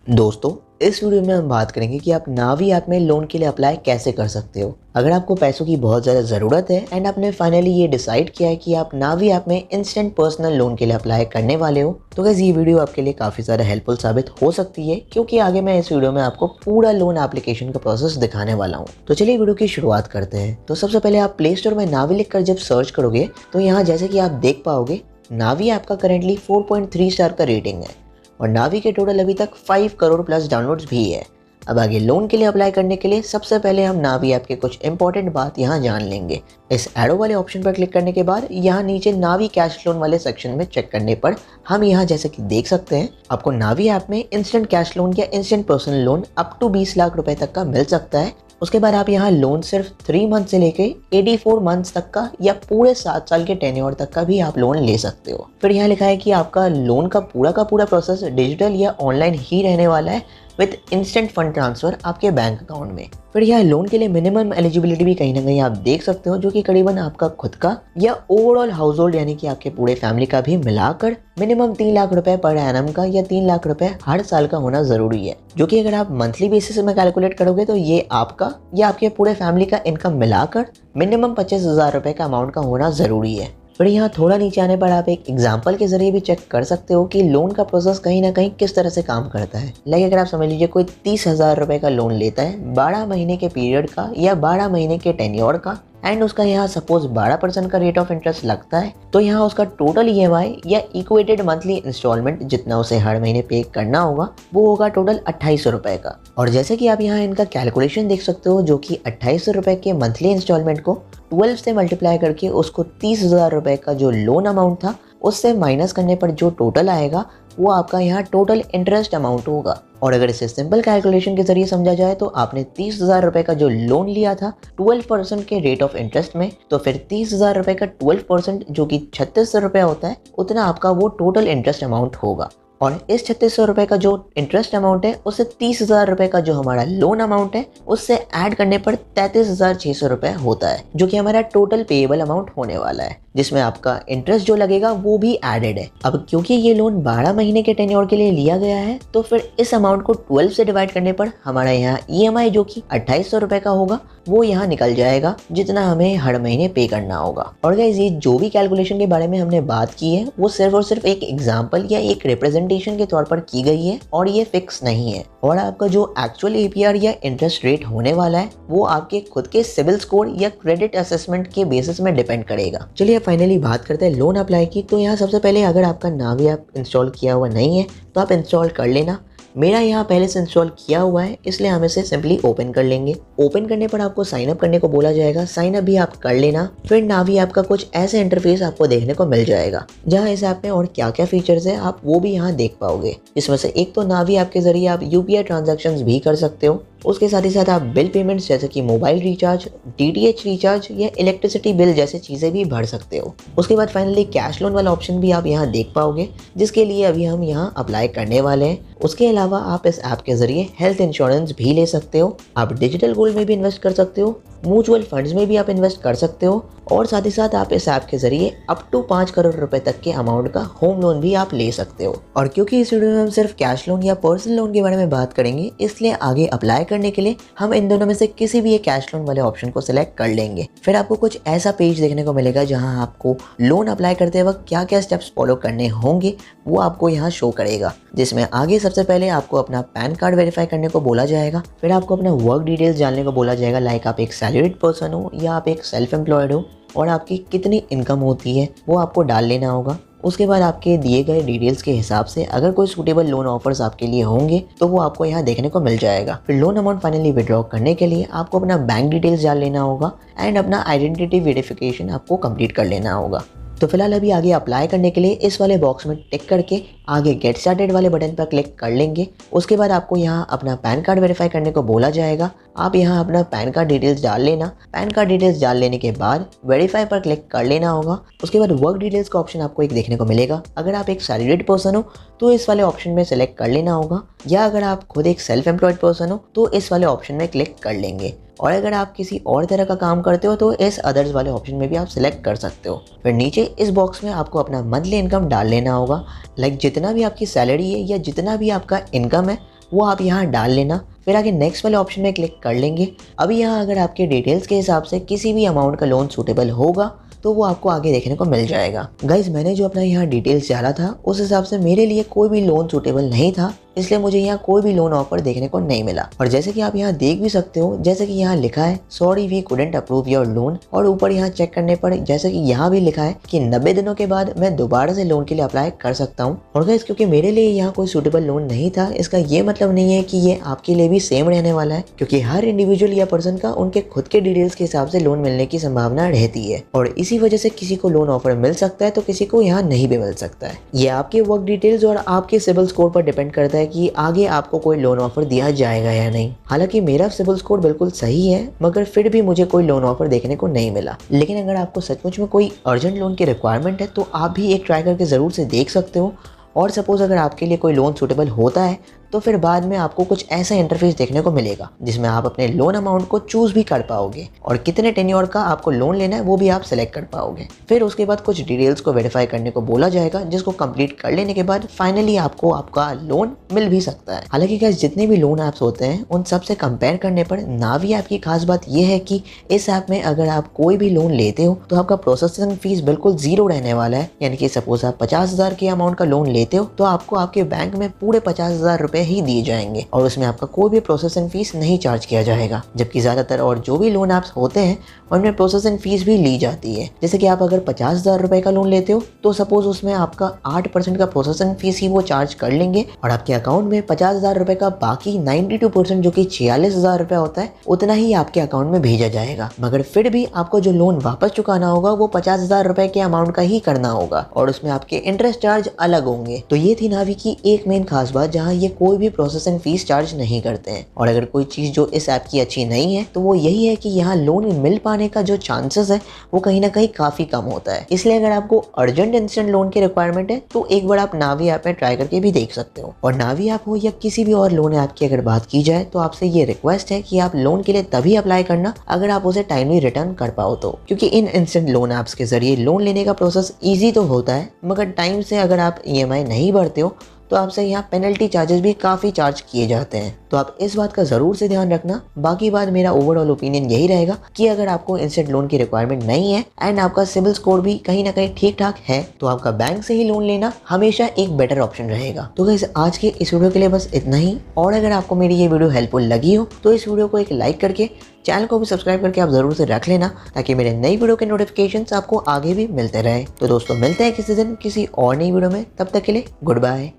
दोस्तों, इस वीडियो में हम बात करेंगे कि आप नावी ऐप में लोन के लिए अप्लाई कैसे कर सकते हो। अगर आपको पैसों की बहुत ज़्यादा ज़रूरत है एंड आपने फाइनली ये डिसाइड किया है कि आप नावी ऐप में इंस्टेंट पर्सनल लोन के लिए अप्लाई करने वाले हो, तो गाइस ये वीडियो आपके लिए काफ़ी ज़्यादा हेल्पफुल साबित हो सकती है, क्योंकि आगे मैं इस वीडियो में आपको पूरा लोन एप्लीकेशन का प्रोसेस दिखाने वाला हूँ। तो चलिए वीडियो की शुरुआत करते हैं। तो सबसे पहले आप प्ले स्टोर में नावी लिख कर जब सर्च करोगे तो यहाँ जैसे कि आप देख पाओगे, नावी ऐप का करेंटली 4.3 स्टार का रेटिंग है और नावी के टोटल अभी तक 5 करोड़ प्लस डाउनलोड्स भी है। अब आगे लोन के लिए अप्लाई करने के लिए सबसे पहले हम नावी ऐप के कुछ इंपॉर्टेंट बात यहाँ जान लेंगे। इस एरो वाले ऑप्शन पर क्लिक करने के बाद यहाँ नीचे नावी कैश लोन वाले सेक्शन में चेक करने पर हम यहाँ जैसे कि देख सकते हैं, आपको नावी ऐप में इंस्टेंट कैश लोन या instant personal loan up to 20 lakh रुपए तक का मिल सकता है। उसके बाद आप यहाँ लोन सिर्फ 3 मंथ से लेके 84 मंथ्स तक का या पूरे 7 साल के टेन्योर तक का भी आप लोन ले सकते हो। फिर यहाँ लिखा है कि आपका लोन का पूरा प्रोसेस डिजिटल या ऑनलाइन ही रहने वाला है विद इंस्टेंट फंड ट्रांसफर आपके बैंक अकाउंट में। फिर यहाँ लोन के लिए मिनिमम एलिजिबिलिटी भी कहीं ना कहीं आप देख सकते हो, जो कि करीबन आपका खुद का या ओवरऑल हाउस होल्ड यानी कि आपके पूरे फैमिली का भी मिलाकर मिनिमम 3 लाख रुपए पर एनम का या 3 लाख रुपए हर साल का होना जरूरी है, जो कि अगर आप मंथली बेसिस में कैलकुलेट करोगे तो ये आपका या आपके पूरे फैमिली का इनकम मिलाकर मिनिमम 25,000 रुपए का अमाउंट का होना जरूरी है। फिर यहाँ थोड़ा नीचे आने पर आप एक एग्जाम्पल के जरिए भी चेक कर सकते हो कि लोन का प्रोसेस कहीं ना कहीं किस तरह से काम करता है। लाइक अगर आप समझ लीजिए कोई 30,000 रुपए का लोन लेता है 12 महीने के पीरियड का या 12 महीने के टेन्योर का, एंड उसका यहाँ सपोज 12% का रेट ऑफ इंटरेस्ट लगता है, तो यहाँ उसका टोटल ईएमआई या इक्वेटेड मंथली इंस्टॉलमेंट जितना उसे हर महीने पे करना होगा वो होगा टोटल 2800 रुपए का। और जैसे कि आप यहाँ इनका कैलकुलेशन देख सकते हो, जो कि 2800 रुपए के मंथली इंस्टॉलमेंट को 12 से मल्टीप्लाई करके उसको 30,000 रुपए का जो लोन अमाउंट था उससे माइनस करने पर जो टोटल आएगा वो आपका यहाँ टोटल इंटरेस्ट अमाउंट होगा। और अगर इसे सिंपल कैलकुलेशन के जरिए समझा जाए तो आपने 30,000 रुपए का जो लोन लिया था 12% के रेट ऑफ इंटरेस्ट में, तो फिर 30,000 रुपए का 12% जो कि 3600 रुपये होता है, उतना आपका वो टोटल इंटरेस्ट अमाउंट होगा। और इस 3600 रुपये का जो इंटरेस्ट अमाउंट है उससे 30,000 रुपये का जो हमारा लोन अमाउंट है उससे ऐड करने पर 33,600 रुपये होता है, जो कि हमारा टोटल पेएबल अमाउंट होने वाला है, जिसमें आपका इंटरेस्ट जो लगेगा वो भी एडेड है। अब क्योंकि ये लोन 12 महीने के टेन्योर के लिए लिया गया है, तो फिर इस अमाउंट को 12 से डिवाइड करने पर हमारा यहाँ ईएमआई जो कि 2800 रुपये का होगा वो यहाँ निकल जाएगा, जितना हमें हर महीने पे करना होगा। और गाइस ये जो भी कैलकुलेशन के बारे में हमने बात की है वो सिर्फ और सिर्फ एक एग्जाम्पल या एक रिप्रेजेंटेशन के तौर पर की गई है और ये फिक्स नहीं है। और आपका जो एक्चुअल एपीआर या इंटरेस्ट रेट होने वाला है वो आपके खुद के सिविल स्कोर या क्रेडिट असेसमेंट के बेसिस में डिपेंड करेगा। चलिए फाइनली बात करते हैं लोन अप्लाई की। तो यहाँ सबसे पहले अगर आपका नावी ऐप इंस्टॉल किया हुआ नहीं है तो आप इंस्टॉल कर लेना। मेरा यहाँ पहले से इंस्टॉल किया हुआ है, इसलिए हम इसे सिंपली ओपन कर लेंगे। ओपन करने पर आपको साइन अप करने को बोला जाएगा, साइन अप भी आप कर लेना। फिर नावी ऐप का कुछ ऐसे इंटरफेस आपको देखने को मिल जाएगा, जहाँ इस ऐप में और क्या क्या फीचर्स है आप वो भी यहाँ देख पाओगे। इसमें से एक तो नावी ऐप के जरिए आप यूपीआई ट्रांजैक्शंस भी कर सकते हो। उसके साथ ही साथ आप बिल पेमेंट्स जैसे कि मोबाइल रिचार्ज, डीटीएच रिचार्ज या इलेक्ट्रिसिटी बिल जैसे चीज़ें भी भर सकते हो। उसके बाद फाइनली कैश लोन वाला ऑप्शन भी आप यहाँ देख पाओगे, जिसके लिए अभी हम यहाँ अप्लाई करने वाले हैं। उसके अलावा आप इस ऐप के जरिए हेल्थ इंश्योरेंस भी ले सकते हो, आप डिजिटल गोल्ड में भी इन्वेस्ट कर सकते हो, म्यूचुअल फंड्स में भी आप इन्वेस्ट कर सकते हो, और साथ ही साथ आप इस ऐप के जरिए अप टू 5 करोड़ रुपए तक के अमाउंट का होम लोन भी आप ले सकते हो। और क्योंकि इस वीडियो में हम सिर्फ कैश लोन या पर्सनल लोन के बारे में बात करेंगे, इसलिए आगे अप्लाई करने के लिए हम इन दोनों में से किसी भी एक कैश लोन वाले ऑप्शन को सिलेक्ट कर लेंगे। फिर आपको कुछ ऐसा पेज देखने को मिलेगा जहां आपको लोन अप्लाई करते वक्त क्या क्या स्टेप्स फॉलो करने होंगे वो आपको यहाँ शो करेगा, जिसमें आगे सबसे पहले आपको अपना पैन कार्ड वेरीफाई करने को बोला जाएगा। फिर आपको अपना वर्क डिटेल्स जानने को बोला जाएगा, लाइक आप एक सैलरीड पर्सन हो या आप एक सेल्फ एम्प्लॉयड हो, और आपकी कितनी इनकम होती है वो आपको डाल लेना होगा। उसके बाद आपके दिए गए डिटेल्स के हिसाब से अगर कोई सूटेबल लोन ऑफर्स आपके लिए होंगे तो वो आपको यहाँ देखने को मिल जाएगा। फिर लोन अमाउंट फाइनली विड्रॉ करने के लिए आपको अपना बैंक डिटेल्स डाल लेना होगा एंड अपना आइडेंटिटी वेरिफिकेशन आपको कंप्लीट कर लेना होगा। तो फिलहाल अभी आगे अप्लाई करने के लिए इस वाले बॉक्स में टिक करके आगे गेट स्टार्टेड वाले बटन पर क्लिक कर लेंगे। उसके बाद आपको यहाँ अपना पैन कार्ड वेरीफाई करने को बोला जाएगा। आप यहाँ अपना पैन कार्ड डिटेल्स डाल लेना। पैन कार्ड डिटेल्स डाल लेने के बाद वेरीफाई पर क्लिक कर लेना होगा। उसके बाद वर्क डिटेल्स का ऑप्शन आपको एक देखने को मिलेगा। अगर आप एक सैलरीड पर्सन हो तो इस वाले ऑप्शन में सेलेक्ट कर लेना होगा, या अगर आप खुद एक सेल्फ एम्प्लॉयड पर्सन हो तो इस वाले ऑप्शन में क्लिक कर लेंगे। और अगर आप किसी और तरह का काम करते हो तो इस अदर्स वाले ऑप्शन में भी आप सिलेक्ट कर सकते हो। फिर नीचे इस बॉक्स में आपको अपना मंथली इनकम डाल लेना होगा, लाइक जितना भी आपकी सैलरी है या जितना भी आपका इनकम है वो आप यहाँ डाल लेना। फिर आगे नेक्स्ट वाले ऑप्शन में क्लिक कर लेंगे। अभी यहाँ अगर आपके डिटेल्स के हिसाब से किसी भी अमाउंट का लोन सूटेबल होगा तो वो आपको आगे देखने को मिल जाएगा। गाइज मैंने जो अपना यहाँ डिटेल्स डाला था उस हिसाब से मेरे लिए कोई भी लोन सूटेबल नहीं था, इसलिए मुझे यहाँ कोई भी लोन ऑफर देखने को नहीं मिला। और जैसे कि आप यहाँ देख भी सकते हो, जैसे कि यहाँ लिखा है sorry we couldn't approve your loan, और ऊपर यहाँ चेक करने पर जैसे कि यहाँ भी लिखा है कि 90 दिनों के बाद मैं दोबारा से लोन के लिए अप्लाई कर सकता हूँ। और गाइस क्योंकि मेरे लिए यहाँ कोई सूटेबल लोन नहीं था, इसका ये मतलब नहीं है कि ये आपके लिए भी सेम रहने वाला है, क्योंकि हर इंडिविजुअल या पर्सन का उनके खुद के डिटेल्स के हिसाब से लोन मिलने की संभावना रहती है। और इसी वजह से किसी को लोन ऑफर मिल सकता है तो किसी को यहाँ नहीं भी मिल सकता है। ये आपके वर्क डिटेल्स और आपके सिबिल स्कोर पर डिपेंड करता है कि आगे आपको कोई लोन ऑफर दिया जाएगा या नहीं। हालांकि मेरा सिबिल स्कोर बिल्कुल सही है, मगर फिर भी मुझे कोई लोन ऑफर देखने को नहीं मिला। लेकिन अगर आपको सचमुच में कोई अर्जेंट लोन की रिक्वायरमेंट है तो आप भी एक ट्राई करके ज़रूर से देख सकते हो। और सपोज अगर आपके लिए कोई लोन सूटेबल होता है तो फिर बाद में आपको कुछ ऐसा इंटरफेस देखने को मिलेगा जिसमें आप अपने लोन अमाउंट को चूज भी कर पाओगे और कितने टेन्योर का आपको लोन लेना है वो भी आप सेलेक्ट कर पाओगे। फिर उसके बाद कुछ डिटेल्स को वेरीफाई करने को बोला जाएगा, जिसको कंप्लीट कर लेने के बाद फाइनली आपको आपका लोन मिल भी सकता है। हालांकि गाइस जितने भी लोन ऐप्स होते हैं उन सब से कंपेयर करने पर नावी ऐप की खास बात यह है कि इस ऐप में अगर आप कोई भी लोन लेते हो तो आपका प्रोसेसिंग फीस बिल्कुल जीरो रहने वाला है। यानी कि सपोज आप 50,000 के अमाउंट का लोन लेते हो तो आपको आपके बैंक में पूरे 50,000 रुपए ही दिए जाएंगे और उसमें आपका कोई भी प्रोसेसिंग फीस नहीं चार्ज किया जाएगा। जबकि ज्यादातर और जो भी लोन ऐप्स होते हैं उनमें प्रोसेसिंग फीस भी ली जाती है। जैसे कि आप अगर 50,000 रुपए का लोन लेते हो तो सपोज उसमें आपका 8% का प्रोसेसिंग फीस ही वो चार्ज कर लेंगे और आपके अकाउंट में 50,000 रुपए का बाकी 92% जो कि 46,000 रुपए होता है उतना ही आपके अकाउंट में भेजा जाएगा। मगर फिर भी आपको जो लोन वापस चुकाना होगा वो 50,000 रुपए के अमाउंट का ही करना होगा और उसमें आपके इंटरेस्ट चार्ज अलग होंगे। तो ये थी नावी की एक मेन खास बात, जहाँ ये कोई भी प्रोसेसिंग फीस चार्ज नहीं करते हैं। और अगर कोई चीज जो इस ऐप की अच्छी नहीं है तो वो यही है कि यहाँ लोन मिल पाने का जो चांसेस है वो कहीं ना कहीं काफी कम होता है। इसलिए अगर आपको अर्जेंट इंस्टेंट लोन की रिक्वायरमेंट है तो एक बार आप नावी ऐप में ट्राई करके भी देख सकते हो। और नावी ऐप हो या किसी भी और लोन ऐप की अगर बात की जाए तो आपसे ये रिक्वेस्ट है कि आप लोन के लिए तभी अप्लाई करना अगर आप उसे टाइमली रिटर्न कर पाओ तो, क्योंकि इन इंस्टेंट लोन ऐप्स के जरिए लोन लेने का प्रोसेस ईजी तो होता है, मगर टाइम से अगर आप EMI नहीं भरते हो तो आपसे यहाँ पेनल्टी चार्जेस भी काफ़ी चार्ज किए जाते हैं। तो आप इस बात का ज़रूर से ध्यान रखना। बाकी बात मेरा ओवरऑल ओपिनियन यही रहेगा कि अगर आपको इंस्टेंट लोन की रिक्वायरमेंट नहीं है एंड आपका सिबिल स्कोर भी कहीं ना कहीं ठीक ठाक है तो आपका बैंक से ही लोन लेना हमेशा एक बेटर ऑप्शन रहेगा। तो गाइस आज के इस वीडियो के लिए बस इतना ही। और अगर आपको मेरी ये वीडियो हेल्पफुल लगी हो तो इस वीडियो को एक लाइक करके चैनल को भी सब्सक्राइब करके आप ज़रूर से रख लेना ताकि मेरे नई वीडियो के नोटिफिकेशंस आपको आगे भी मिलते रहे। तो दोस्तों मिलते हैं किसी दिन किसी और नई वीडियो में, तब तक के लिए गुड बाय।